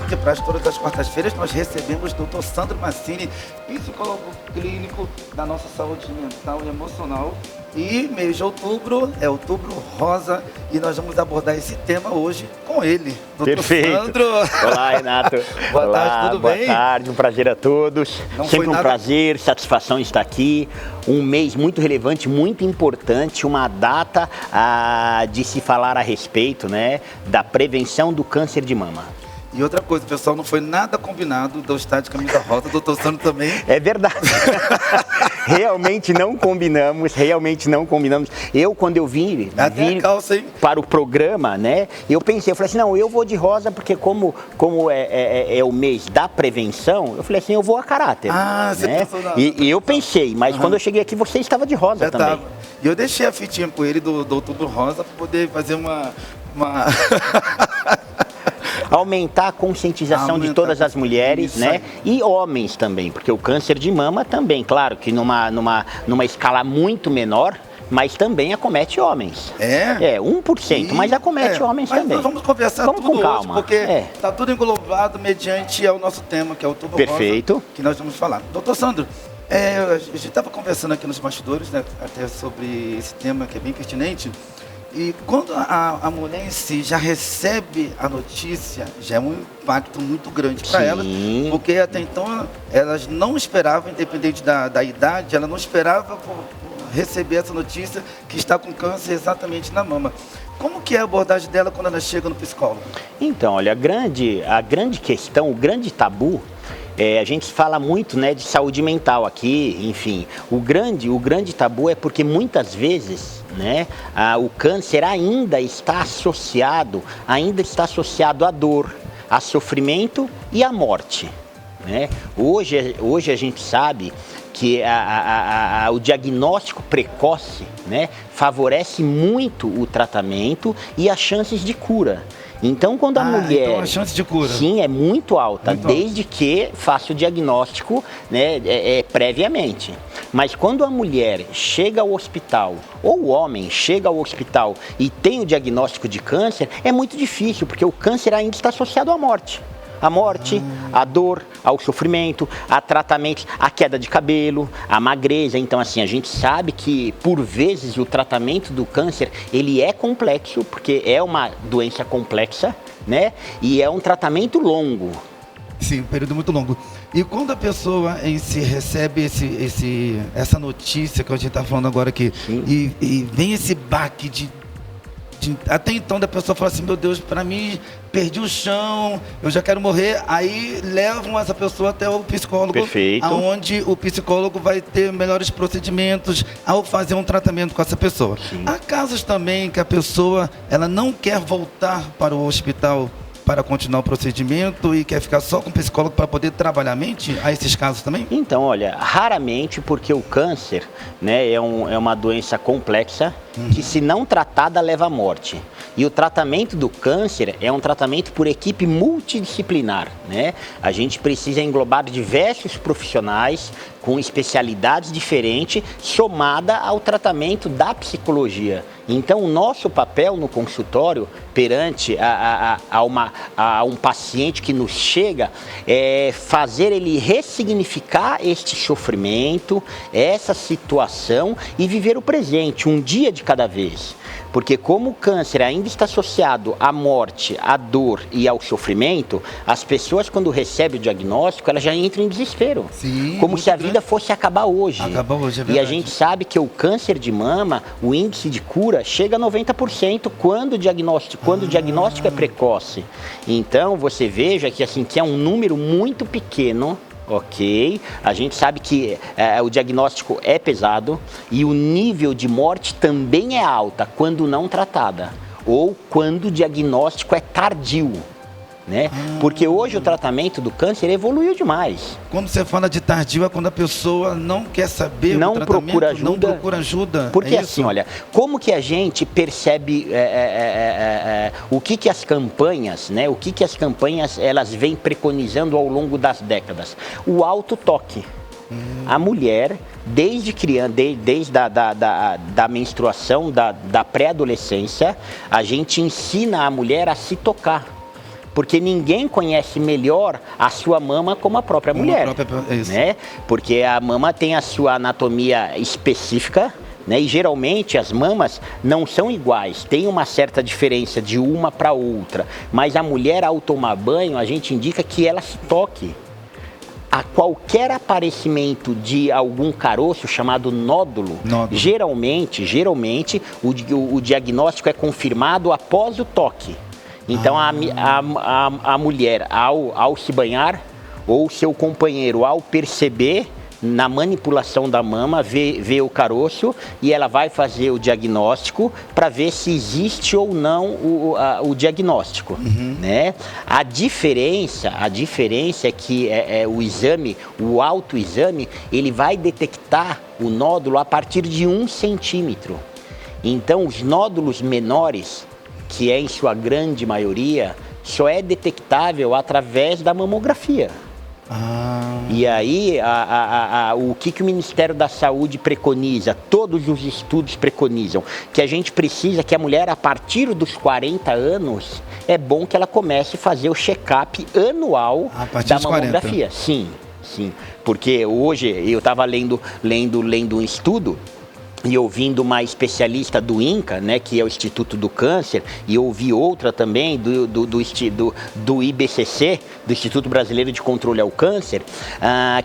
que para todas as quartas-feiras nós recebemos o Dr. Sandro Massini, psicólogo clínico da nossa saúde mental e emocional. E mês de outubro é Outubro Rosa e nós vamos abordar esse tema hoje com ele, Dr. Perfeito. Sandro. Olá, Renato. Boa Olá, tarde, tudo boa bem? Boa tarde, um prazer a todos. Sempre um prazer, satisfação estar aqui. Um mês muito relevante, muito importante, uma data de se falar a respeito, né, da prevenção do câncer de mama. E outra coisa, pessoal, não foi nada combinado de eu estar de camisa rosa, o Dr. Sandro também. É verdade. Realmente não combinamos. Eu, quando eu vim para o programa, né, eu pensei, eu falei assim, não, eu vou de rosa, porque como é o mês da prevenção, eu falei assim, eu vou a caráter. Ah, você né? pensou E eu pensei, mas quando eu cheguei aqui, você estava de rosa também. E eu deixei a fitinha com ele do Outubro Rosa para poder fazer uma... Aumentar a conscientização de todas as mulheres, né? E homens também, porque o câncer de mama também, claro que numa escala muito menor, mas também acomete homens. É 1%, mas acomete homens também. Nós vamos conversar tudo com calma, hoje, porque está tudo englobado mediante ao nosso tema, que é o Outubro Perfeito. Rosa, que nós vamos falar. Doutor Sandro, a gente estava conversando aqui nos bastidores, né, até sobre esse tema que é bem pertinente. E quando a mulher em si já recebe a notícia, já é um impacto muito grande para ela, porque até então elas não esperavam, independente da idade, ela não esperava por receber essa notícia que está com câncer exatamente na mama. Como que é a abordagem dela quando ela chega no psicólogo? Então, olha, a grande questão, o grande tabu, a gente fala muito, né, de saúde mental aqui, enfim. O grande tabu é porque muitas vezes, né, o câncer ainda está associado à dor, a sofrimento e à morte. Né? Hoje a gente sabe que o diagnóstico precoce, né, favorece muito o tratamento e as chances de cura. Então, quando a mulher... Então a chance de cura. Sim, é muito alta, desde que faça o diagnóstico, né, previamente. Mas quando a mulher chega ao hospital, ou o homem chega ao hospital e tem o diagnóstico de câncer, é muito difícil, porque o câncer ainda está associado à morte. A morte, a dor, ao sofrimento, a tratamentos, a queda de cabelo, a magreza. Então, assim, a gente sabe que, por vezes, o tratamento do câncer, ele é complexo, porque é uma doença complexa, né? E é um tratamento longo. Sim, um período muito longo. E quando a pessoa em si recebe essa notícia que a gente está falando agora aqui, e vem esse baque até então da pessoa fala assim, meu Deus, para mim, perdi o chão, eu já quero morrer. Aí levam essa pessoa até o psicólogo, onde o psicólogo vai ter melhores procedimentos ao fazer um tratamento com essa pessoa. Há casos também que a pessoa ela não quer voltar para o hospital para continuar o procedimento e quer ficar só com o psicólogo para poder trabalhar a mente? Há esses casos também? Então, olha, raramente, porque o câncer, né, é uma doença complexa que, se não tratada, leva à morte. E o tratamento do câncer é um tratamento por equipe multidisciplinar, né? A gente precisa englobar diversos profissionais com especialidades diferentes, somada ao tratamento da psicologia. Então, o nosso papel no consultório, perante a um paciente que nos chega, é fazer ele ressignificar este sofrimento, essa situação e viver o presente, um dia de cada vez. Porque como o câncer ainda está associado à morte, à dor e ao sofrimento, as pessoas, quando recebem o diagnóstico, elas já entram em desespero. Como se a vida fosse acabar hoje. Acaba hoje, é verdade. E a gente sabe que o câncer de mama, o índice de cura chega a 90% quando o diagnóstico é precoce. Então, você veja que, assim, que é um número muito pequeno. Ok, a gente sabe que o diagnóstico é pesado e o nível de morte também é alta quando não tratada ou quando o diagnóstico é tardio, né? Porque hoje o tratamento do câncer evoluiu demais. Quando você fala de tardio é quando a pessoa não quer saber do tratamento, não procura ajuda. Porque assim, olha, como que a gente percebe o que as campanhas, né? O que as campanhas elas vêm preconizando ao longo das décadas? O autotoque. A mulher, desde criança, desde da menstruação, da pré-adolescência, a gente ensina a mulher a se tocar. Porque ninguém conhece melhor a sua mama como a própria mulher, né? Porque a mama tem a sua anatomia específica, né? E geralmente as mamas não são iguais, tem uma certa diferença de uma para outra. Mas a mulher, ao tomar banho, a gente indica que ela se toque. A qualquer aparecimento de algum caroço chamado nódulo. Geralmente o diagnóstico é confirmado após o toque. Então a mulher, ao se banhar, ou seu companheiro, ao perceber na manipulação da mama, vê o caroço, e ela vai fazer o diagnóstico para ver se existe ou não o diagnóstico, né? A diferença é que o exame, o autoexame, ele vai detectar o nódulo a partir de 1 centímetro. Então, os nódulos menores, que é em sua grande maioria, só é detectável através da mamografia. E aí, o que o Ministério da Saúde preconiza? Todos os estudos preconizam que a gente precisa que a mulher, a partir dos 40 anos, é bom que ela comece a fazer o check-up anual da mamografia. 40. Sim. Porque hoje eu estava lendo um estudo e ouvindo uma especialista do INCA, né, que é o Instituto do Câncer, e ouvi outra também do IBCC, do Instituto Brasileiro de Controle ao Câncer,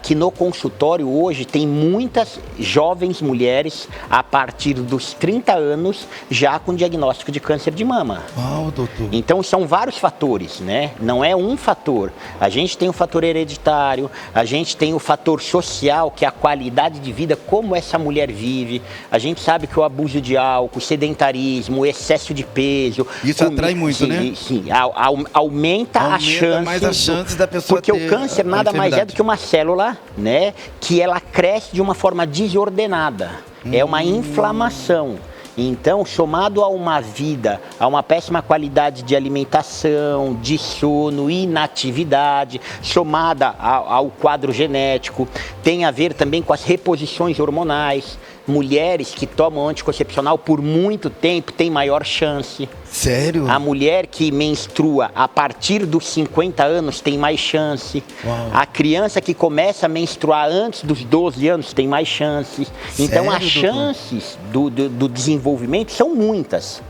que no consultório hoje tem muitas jovens mulheres a partir dos 30 anos já com diagnóstico de câncer de mama. Uau, doutor. Então são vários fatores, né? Não é um fator. A gente tem o fator hereditário, a gente tem o fator social, que é a qualidade de vida, como essa mulher vive. A gente sabe que o abuso de álcool, o sedentarismo, o excesso de peso... Isso atrai muito, né? Sim, aumenta a chance... mais a chance da pessoa ter... Porque o câncer nada mais é do que uma célula, né? Que ela cresce de uma forma desordenada. É uma inflamação. Então, somado a uma vida, a uma péssima qualidade de alimentação, de sono, inatividade, somada ao quadro genético, tem a ver também com as reposições hormonais. Mulheres que tomam anticoncepcional por muito tempo têm maior chance. Sério? A mulher que menstrua a partir dos 50 anos tem mais chance. Uau. A criança que começa a menstruar antes dos 12 anos tem mais chances. Então, as chances do desenvolvimento são muitas.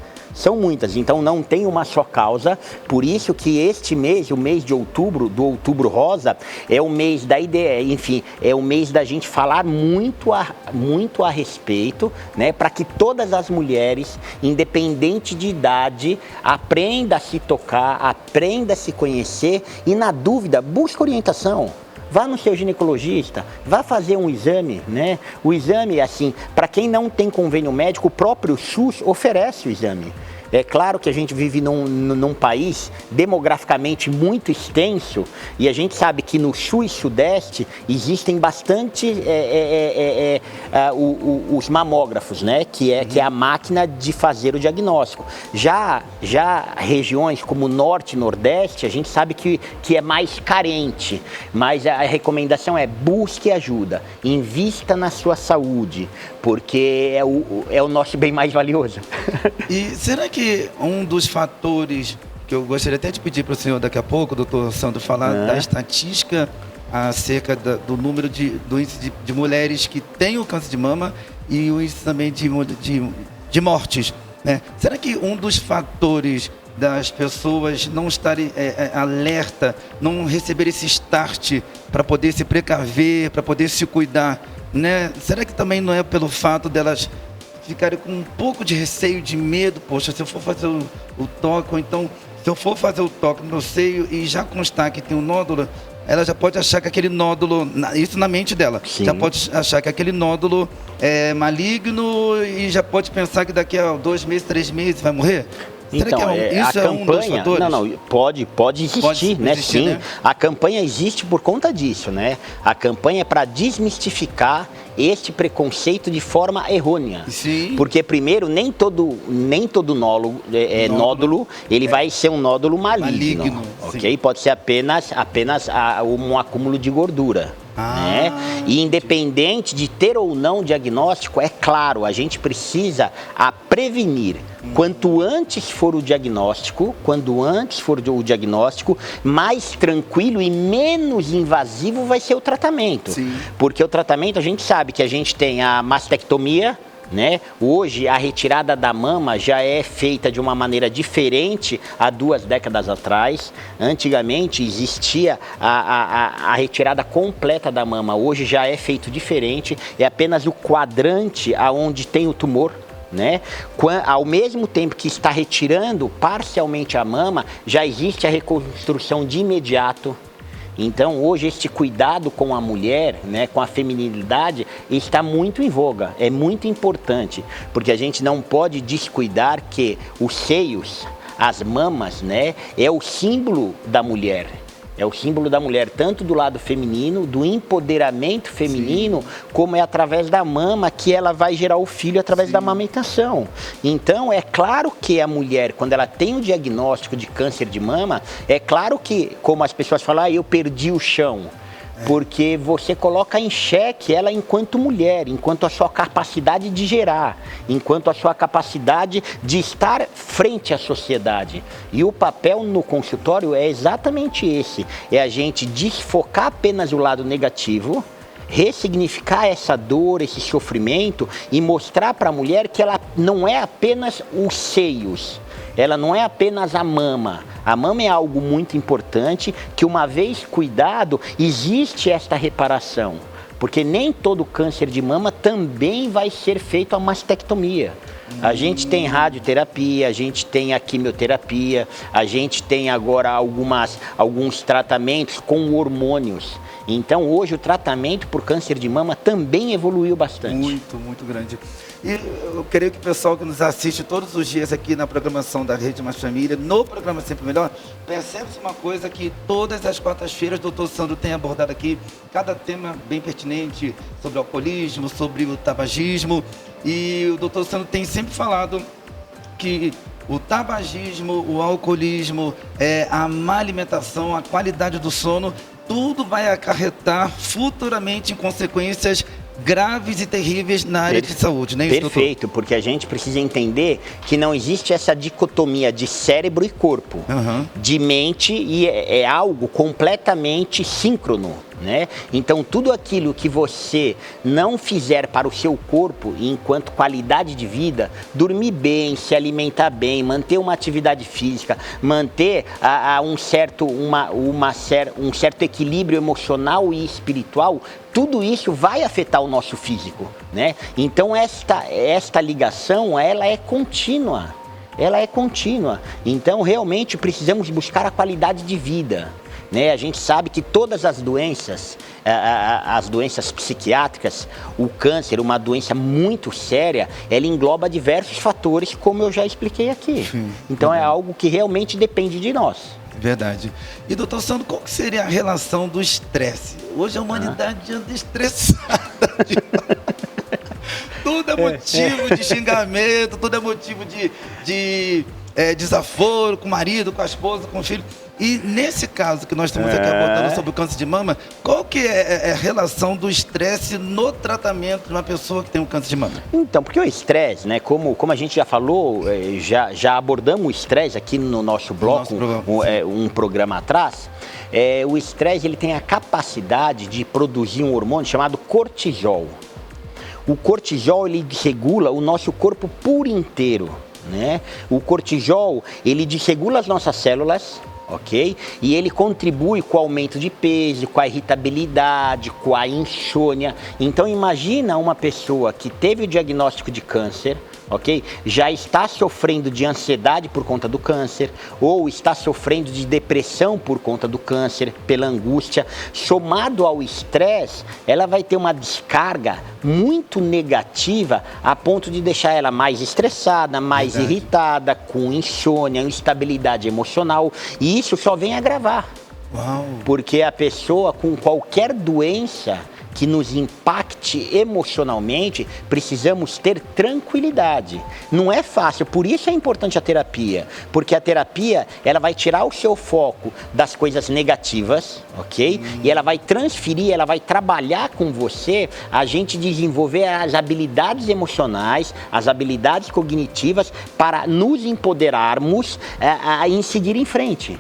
Então não tem uma só causa, por isso que este mês, o mês de outubro, do Outubro Rosa, é o mês da ideia, enfim, é o mês da gente falar muito a respeito, né, para que todas as mulheres, independente de idade, aprenda a se tocar, aprenda a se conhecer e, na dúvida, busque orientação. Vá no seu ginecologista, vá fazer um exame, né? O exame, assim, para quem não tem convênio médico, o próprio SUS oferece o exame. É claro que a gente vive num país demograficamente muito extenso e a gente sabe que no sul e sudeste existem bastante os mamógrafos, né? Que é a máquina de fazer o diagnóstico. Já regiões como norte e nordeste, a gente sabe que é mais carente, mas a recomendação é busque ajuda, invista na sua saúde, porque é o nosso bem mais valioso. E será que um dos fatores que eu gostaria até de pedir para o senhor daqui a pouco, doutor Sandro, falar da estatística acerca do número do índice de mulheres que têm o câncer de mama e o índice também de mortes, né? Será que um dos fatores das pessoas não estarem alerta, não receber esse start para poder se precaver, para poder se cuidar, né? Será que também não é pelo fato delas ficarem com um pouco de receio, de medo? Poxa, se eu for fazer o toque, ou então se eu for fazer o toque no meu seio e já constar que tem um nódulo, ela já pode achar que aquele nódulo, isso na mente dela, Sim. já pode achar que aquele nódulo é maligno e já pode pensar que daqui a 2 meses, 3 meses vai morrer? Então, isso é um dos fatores? Não, pode existir, né? Sim, né? A campanha existe por conta disso, né? A campanha é para desmistificar este preconceito de forma errônea. Sim. Porque, primeiro, nem todo nódulo, ele vai ser um nódulo maligno, ok? Sim. Pode ser apenas um acúmulo de gordura. né? E independente de ter ou não diagnóstico, é claro, a gente precisa prevenir. Quanto antes for o diagnóstico, mais tranquilo e menos invasivo vai ser o tratamento. Sim. Porque o tratamento, a gente sabe que a gente tem a mastectomia, né? Hoje a retirada da mama já é feita de uma maneira diferente há 2 décadas atrás. Antigamente existia a retirada completa da mama, hoje já é feito diferente, é apenas o quadrante aonde tem o tumor. Né? Ao mesmo tempo que está retirando parcialmente a mama, já existe a reconstrução de imediato. Então, hoje, este cuidado com a mulher, né, com a feminilidade, está muito em voga. É muito importante, porque a gente não pode descuidar que os seios, as mamas, né, é o símbolo da mulher. É o símbolo da mulher, tanto do lado feminino, do empoderamento feminino, como é através da mama que ela vai gerar o filho através da amamentação. Então, é claro que a mulher, quando ela tem o diagnóstico de câncer de mama, é claro que, como as pessoas falam, eu perdi o chão. Porque você coloca em xeque ela enquanto mulher, enquanto a sua capacidade de gerar, enquanto a sua capacidade de estar frente à sociedade. E o papel no consultório é exatamente esse, é a gente desfocar apenas o lado negativo, ressignificar essa dor, esse sofrimento e mostrar para a mulher que ela não é apenas os seios, ela não é apenas a mama. A mama é algo muito importante que, uma vez cuidado, existe esta reparação. Porque nem todo câncer de mama também vai ser feito a mastectomia. A gente tem radioterapia, a gente tem a quimioterapia, a gente tem agora alguns tratamentos com hormônios. Então, hoje, o tratamento por câncer de mama também evoluiu bastante. Muito, muito grande. E eu creio que o pessoal que nos assiste todos os dias aqui na programação da Rede Mais Família, no programa Sempre Melhor, percebe-se uma coisa que todas as quartas-feiras o doutor Sandro tem abordado aqui, cada tema bem pertinente sobre o alcoolismo, sobre o tabagismo. E o doutor Sandro tem sempre falado que o tabagismo, o alcoolismo, a má alimentação, a qualidade do sono, tudo vai acarretar futuramente em consequências graves e terríveis na área de saúde, né? Perfeito, porque a gente precisa entender que não existe essa dicotomia de cérebro e corpo, de mente, e é algo completamente síncrono, né? Então, tudo aquilo que você não fizer para o seu corpo, enquanto qualidade de vida, dormir bem, se alimentar bem, manter uma atividade física, manter um certo equilíbrio emocional e espiritual, tudo isso vai afetar o nosso físico, né? Então, esta ligação, ela é contínua. Ela é contínua. Então, realmente, precisamos buscar a qualidade de vida. Né? A gente sabe que todas as doenças psiquiátricas, o câncer, uma doença muito séria, ela engloba diversos fatores, como eu já expliquei aqui. Sim, então, é algo que realmente depende de nós. Verdade. E, doutor Sandro, qual que seria a relação do estresse? Hoje a humanidade anda estressada. Tudo é motivo de xingamento, tudo é motivo de desaforo com o marido, com a esposa, com o filho. E nesse caso que nós estamos aqui abordando sobre o câncer de mama, qual que é a relação do estresse no tratamento de uma pessoa que tem um câncer de mama? Então, porque o estresse, né, como a gente já falou, já abordamos o estresse aqui no nosso bloco, um programa atrás, o estresse ele tem a capacidade de produzir um hormônio chamado cortisol. O cortisol ele regula o nosso corpo por inteiro, né? O cortisol ele desregula as nossas células, ok? E ele contribui com o aumento de peso, com a irritabilidade, com a insônia. Então imagina uma pessoa que teve o diagnóstico de câncer, ok? Já está sofrendo de ansiedade por conta do câncer, ou está sofrendo de depressão por conta do câncer, pela angústia. Somado ao estresse, ela vai ter uma descarga muito negativa a ponto de deixar ela mais estressada, mais irritada, com insônia, instabilidade emocional. E isso só vem agravar. Uau. Porque a pessoa com qualquer doença que nos impacte emocionalmente, precisamos ter tranquilidade. Não é fácil, por isso é importante a terapia, porque a terapia, ela vai tirar o seu foco das coisas negativas, ok? E ela vai transferir, ela vai trabalhar com você, a gente desenvolver as habilidades emocionais, as habilidades cognitivas para nos empoderarmos em seguir em frente.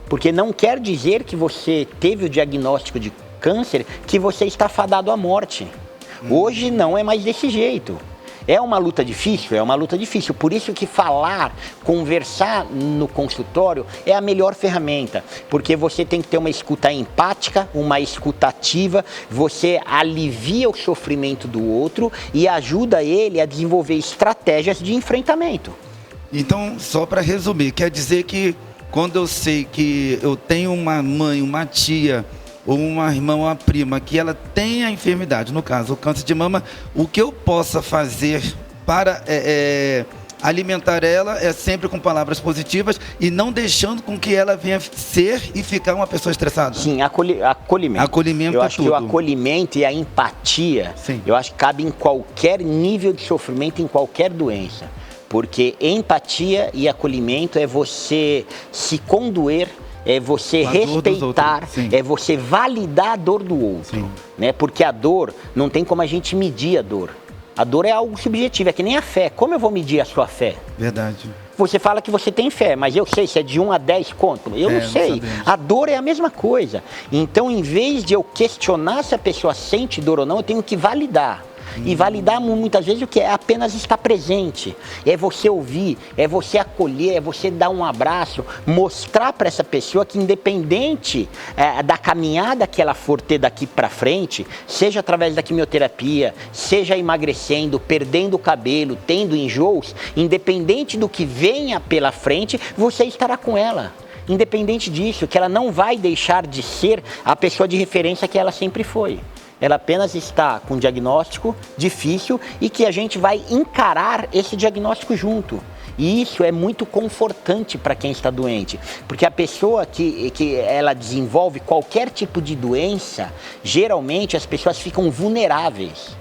Porque não quer dizer que você teve o diagnóstico de câncer que você está fadado à morte. Hoje não é mais desse jeito. É uma luta difícil? É uma luta difícil. Por isso que falar, conversar no consultório é a melhor ferramenta. Porque você tem que ter uma escuta empática, uma escuta ativa, você alivia o sofrimento do outro e ajuda ele a desenvolver estratégias de enfrentamento. Então, só para resumir, quer dizer que quando eu sei que eu tenho uma mãe, uma tia, ou uma irmã, uma prima, que ela tem a enfermidade, no caso, o câncer de mama, o que eu possa fazer para alimentar ela é sempre com palavras positivas e não deixando com que ela venha ser e ficar uma pessoa estressada. Sim, acolhimento. Acolhimento eu é acho tudo. que o acolhimento e a empatia, Sim. eu acho que cabe em qualquer nível de sofrimento, em qualquer doença. Porque empatia e acolhimento é você se condoer, é você respeitar, é você validar a dor do outro. Né? Porque a dor, não tem como a gente medir a dor. A dor é algo subjetivo, é que nem a fé. Como eu vou medir a sua fé? Verdade. Você fala que você tem fé, mas eu sei se é de 1 a 10 quanto? Eu não sei. A dor é a mesma coisa. Então, em vez de eu questionar se a pessoa sente dor ou não, eu tenho que validar. E validar muitas vezes o que é apenas estar presente. É você ouvir, é você acolher, é você dar um abraço, mostrar para essa pessoa que independente da caminhada que ela for ter daqui para frente, seja através da quimioterapia, seja emagrecendo, perdendo o cabelo, tendo enjoos, independente do que venha pela frente, você estará com ela. Independente disso, que ela não vai deixar de ser a pessoa de referência que ela sempre foi. Ela apenas está com um diagnóstico difícil e que a gente vai encarar esse diagnóstico junto. E isso é muito confortante para quem está doente, porque a pessoa que ela desenvolve qualquer tipo de doença, geralmente as pessoas ficam vulneráveis.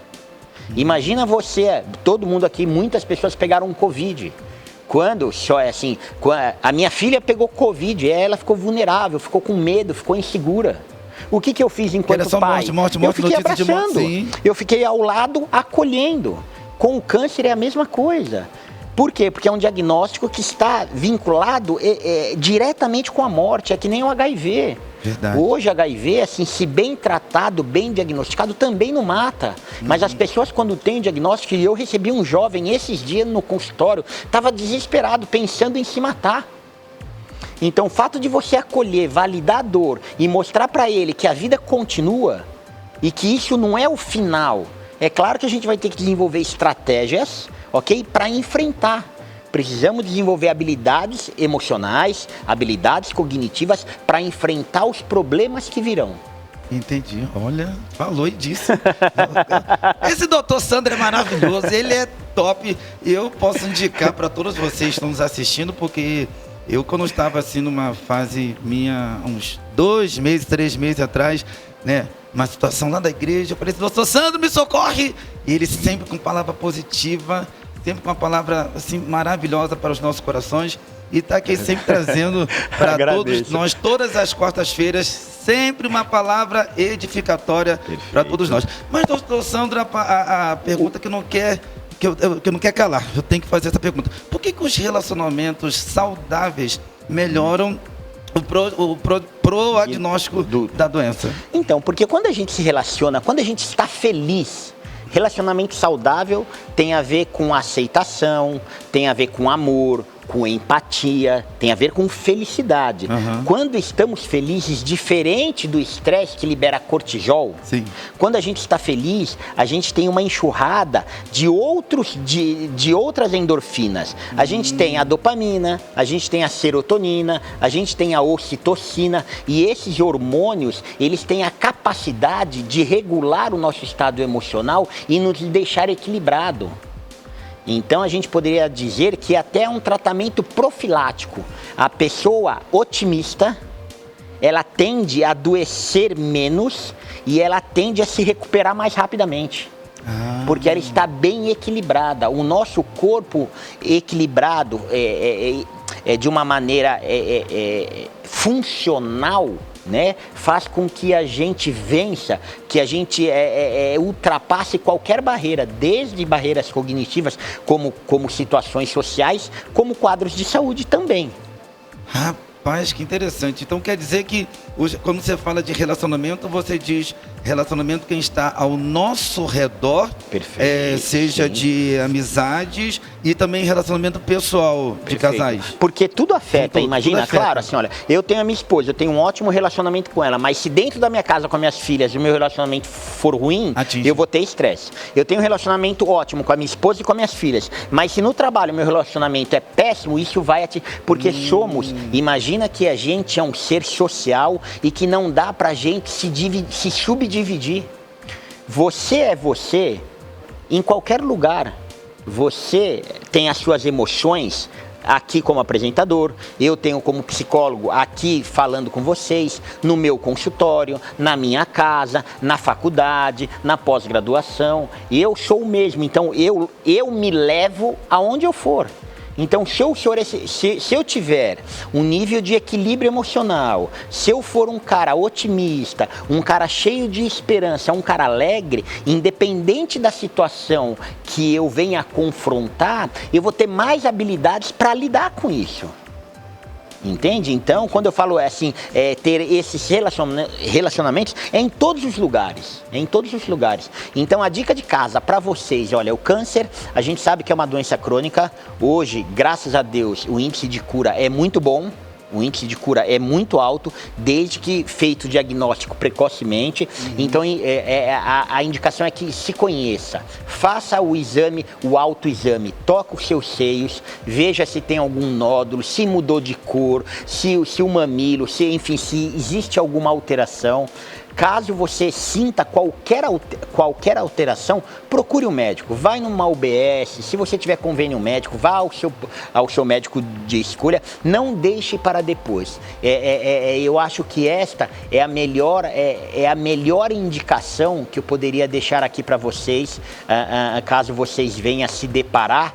Imagina você, todo mundo aqui, muitas pessoas pegaram Covid. Quando, só é assim, a minha filha pegou Covid, ela ficou vulnerável, ficou com medo, ficou insegura. O que eu fiz enquanto pai? Eu fiquei abraçando, eu fiquei ao lado acolhendo. Com o câncer é a mesma coisa. Por quê? Porque é um diagnóstico que está vinculado diretamente com a morte, é que nem o HIV. Verdade. Hoje HIV, assim, se bem tratado, bem diagnosticado, também não mata. Mas as pessoas quando têm o diagnóstico, e eu recebi um jovem esses dias no consultório, estava desesperado, pensando em se matar. Então, o fato de você acolher, validar a dor e mostrar para ele que a vida continua e que isso não é o final, é claro que a gente vai ter que desenvolver estratégias, ok? Para enfrentar. Precisamos desenvolver habilidades emocionais, habilidades cognitivas para enfrentar os problemas que virão. Entendi. Olha, falou e disse. Esse doutor Sandro é maravilhoso, ele é top. Eu posso indicar para todos vocês que estão nos assistindo, porque eu, quando estava assim numa fase minha, uns 2 meses, 3 meses atrás, né, uma situação lá da igreja, eu falei, doutor Sandro, me socorre! E ele sempre com palavra positiva, sempre com uma palavra assim maravilhosa para os nossos corações, e está aqui sempre trazendo para todos nós, todas as quartas-feiras, sempre uma palavra edificatória para todos nós. Mas, doutor Sandro, a pergunta que não quer calar, eu tenho que fazer essa pergunta. Por que os relacionamentos saudáveis melhoram o prognóstico da doença? Então, porque quando a gente se relaciona, quando a gente está feliz, relacionamento saudável tem a ver com aceitação, tem a ver com amor, com empatia, tem a ver com felicidade. Quando estamos felizes, diferente do estresse que libera cortisol, quando a gente está feliz, a gente tem uma enxurrada de outras endorfinas. A gente tem a dopamina, a gente tem a serotonina, a gente tem a ocitocina, e esses hormônios, eles têm a capacidade de regular o nosso estado emocional e nos deixar equilibrado. Então a gente poderia dizer que até um tratamento profilático. A pessoa otimista, ela tende a adoecer menos e ela tende a se recuperar mais rapidamente. Porque ela está bem equilibrada. O nosso corpo equilibrado de uma maneira funcional, né, faz com que a gente vença, que a gente ultrapasse qualquer barreira, desde barreiras cognitivas, como situações sociais, como quadros de saúde também. Rapaz, que interessante. Então quer dizer que quando você fala de relacionamento, você diz relacionamento quem está ao nosso redor, seja sim, de amizades e também relacionamento pessoal de casais. Porque tudo afeta, imagina, tudo afeta. Claro, assim, olha, eu tenho a minha esposa, eu tenho um ótimo relacionamento com ela, mas se dentro da minha casa com as minhas filhas o meu relacionamento for ruim, eu vou ter estresse. Eu tenho um relacionamento ótimo com a minha esposa e com as minhas filhas, mas se no trabalho o meu relacionamento é péssimo, isso vai porque imagina que a gente é um ser social e que não dá pra gente se subdividir. Você é você em qualquer lugar. Você tem as suas emoções aqui como apresentador, eu tenho como psicólogo aqui falando com vocês, no meu consultório, na minha casa, na faculdade, na pós-graduação. Eu sou o mesmo, então eu me levo aonde eu for. Então, se eu tiver um nível de equilíbrio emocional, se eu for um cara otimista, um cara cheio de esperança, um cara alegre, independente da situação que eu venha confrontar, eu vou ter mais habilidades para lidar com isso. Entende? Então, quando eu falo assim, ter esses relacionamentos, é em todos os lugares. É em todos os lugares. Então, a dica de casa para vocês, olha, o câncer, a gente sabe que é uma doença crônica. Hoje, graças a Deus, o índice de cura é muito bom. O índice de cura é muito alto, desde que feito o diagnóstico precocemente. Então, a indicação é que se conheça. Faça o exame, o autoexame. Toca os seus seios, veja se tem algum nódulo, se mudou de cor, se o mamilo, enfim, se existe alguma alteração. Caso você sinta qualquer alteração, procure um médico. Vai numa UBS, se você tiver convênio médico, vá ao seu médico de escolha. Não deixe para depois. Eu acho que esta é a melhor indicação que eu poderia deixar aqui para vocês, caso vocês venham a se deparar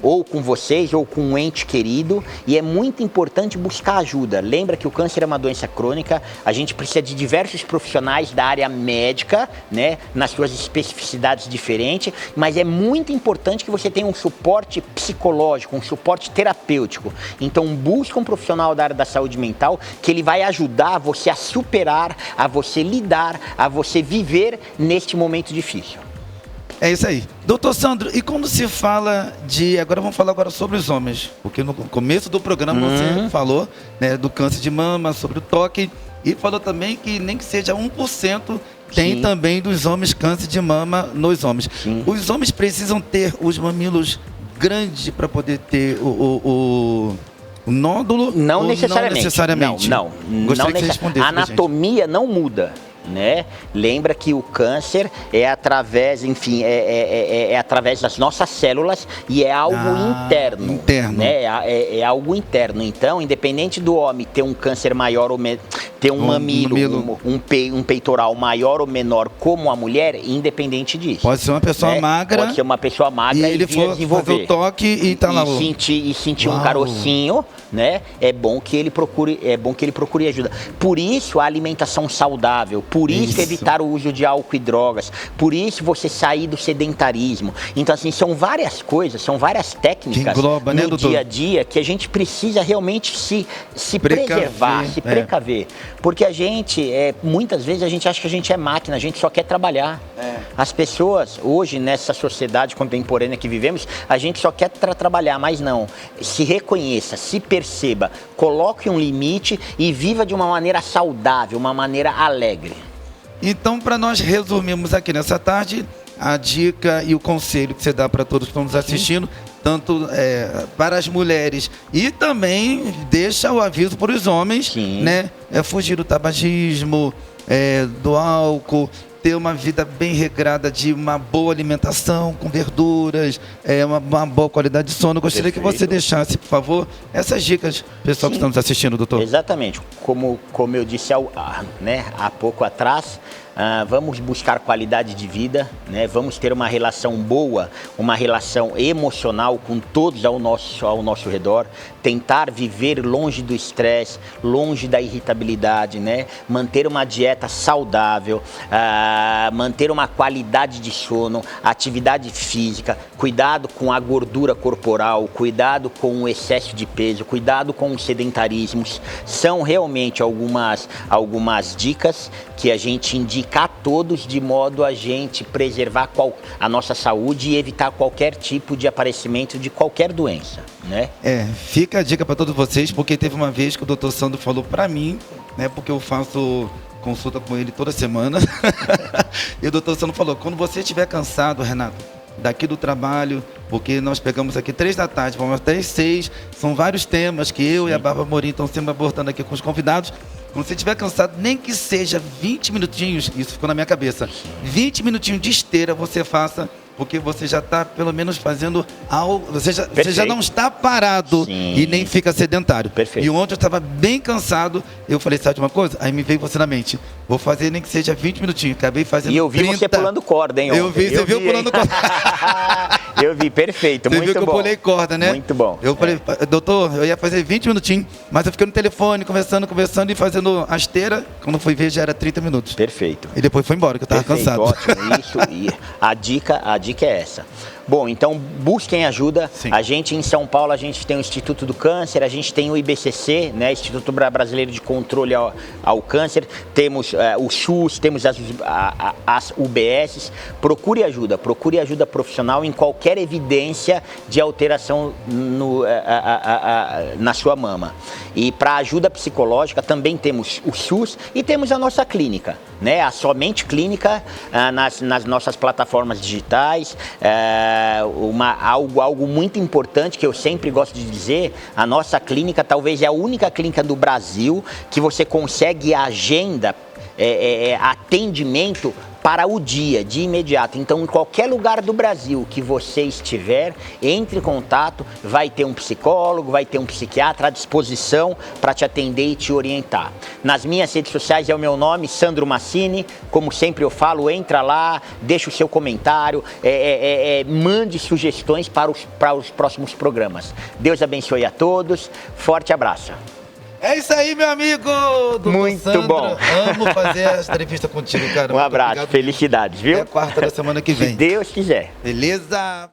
ou com vocês, ou com um ente querido, e é muito importante buscar ajuda. Lembra que o câncer é uma doença crônica, a gente precisa de diversos profissionais da área médica, né, nas suas especificidades diferentes, mas é muito importante que você tenha um suporte psicológico, um suporte terapêutico. Então busca um profissional da área da saúde mental, que ele vai ajudar você a superar, a você lidar, a você viver neste momento difícil. É isso aí. Doutor Sandro, e quando se fala de... Agora vamos falar sobre os homens. Porque no começo do programa você falou, né, do câncer de mama, sobre o toque. E falou também que nem que seja 1% tem também dos homens câncer de mama nos homens. Sim. Os homens precisam ter os mamilos grandes para poder ter o nódulo? Não necessariamente. Não. Gostaria que você respondesse. A anatomia não muda. Né? Lembra que o câncer é através, enfim, é através das nossas células e é algo interno. Né? É algo interno. Então, independente do homem ter um câncer maior ou ter um mamilo. Um peitoral maior ou menor como a mulher, independente disso. Pode ser uma pessoa magra. Pode ser uma pessoa magra e ele for fazer o toque e tá lá. E sentir um carocinho, né? É bom que ele procure ajuda. Por isso a alimentação saudável. Por isso evitar o uso de álcool e drogas. Por isso você sair do sedentarismo. Então, assim, são várias coisas, são várias técnicas engloba, no dia a dia que a gente precisa realmente se preservar, se precaver. Porque a gente, muitas vezes, a gente acha que a gente é máquina, a gente só quer trabalhar. As pessoas, hoje, nessa sociedade contemporânea que vivemos, a gente só quer trabalhar, mas não. Se reconheça, se perceba, coloque um limite e viva de uma maneira saudável, uma maneira alegre. Então, para nós resumirmos aqui nessa tarde, a dica e o conselho que você dá para todos que estão nos assistindo, tanto para as mulheres e também deixa o aviso para os homens, né? Fugir do tabagismo, do álcool ter uma vida bem regrada de uma boa alimentação, com verduras, uma boa qualidade de sono. Gostaria que você deixasse, por favor, essas dicas, pessoal que está nos assistindo, doutor. Exatamente. Como eu disse há pouco atrás, vamos buscar qualidade de vida, né? Vamos ter uma relação boa, uma relação emocional com todos ao nosso redor, tentar viver longe do estresse, longe da irritabilidade, né? Manter uma dieta saudável, manter uma qualidade de sono, atividade física, cuidado com a gordura corporal, cuidado com o excesso de peso, cuidado com os sedentarismos. São realmente algumas dicas que a gente indica a todos de modo a gente preservar a nossa saúde e evitar qualquer tipo de aparecimento de qualquer doença, né? Fica a dica para todos vocês, porque teve uma vez que o Dr. Sandro falou para mim, né, porque eu faço consulta com ele toda semana, e o Dr. Sandro falou, quando você estiver cansado, Renato, daqui do trabalho, porque nós pegamos aqui 3 da tarde, vamos até às 6, são vários temas que eu e a Bárbara Morim estão sempre abordando aqui com os convidados. Quando você estiver cansado, nem que seja 20 minutinhos, isso ficou na minha cabeça, 20 minutinhos de esteira você faça, porque você já está pelo menos fazendo algo, você já não está parado. Sim. E nem fica sedentário. Perfeito. E ontem eu estava bem cansado, eu falei, sabe de uma coisa? Aí me veio você na mente, vou fazer nem que seja 20 minutinhos, acabei fazendo 30. E eu vi 30. Você pulando corda, hein? Você viu pulando corda. Eu vi, perfeito, você muito bom. Você viu que eu pulei corda, né? Muito bom. Eu falei, doutor, eu ia fazer 20 minutinhos, mas eu fiquei no telefone, conversando e fazendo a esteira, quando fui ver já era 30 minutos. Perfeito. E depois foi embora, que eu estava cansado. Ótimo, isso. E a dica é essa. Bom, então busquem ajuda. Sim. A gente em São Paulo, a gente tem o Instituto do Câncer, a gente tem o IBCC, né, Instituto Brasileiro de Controle ao Câncer, temos o SUS, temos as UBSs. Procure ajuda profissional em qualquer evidência de alteração na sua mama. E para ajuda psicológica também temos o SUS e temos a nossa clínica, né, a Somente Clínica, nas nossas plataformas digitais. Algo muito importante que eu sempre gosto de dizer, a nossa clínica talvez é a única clínica do Brasil que você consegue agenda, atendimento para o dia, de imediato. Então, em qualquer lugar do Brasil que você estiver, entre em contato, vai ter um psicólogo, vai ter um psiquiatra à disposição para te atender e te orientar. Nas minhas redes sociais é o meu nome, Sandro Massini, como sempre eu falo, entra lá, deixa o seu comentário, mande sugestões para os próximos programas. Deus abençoe a todos, forte abraço. É isso aí, meu amigo! Muito Sandro, bom. Amo fazer essa entrevista contigo, cara. Um abraço, felicidades, viu? Até quarta da semana que vem. Se Deus quiser. Beleza?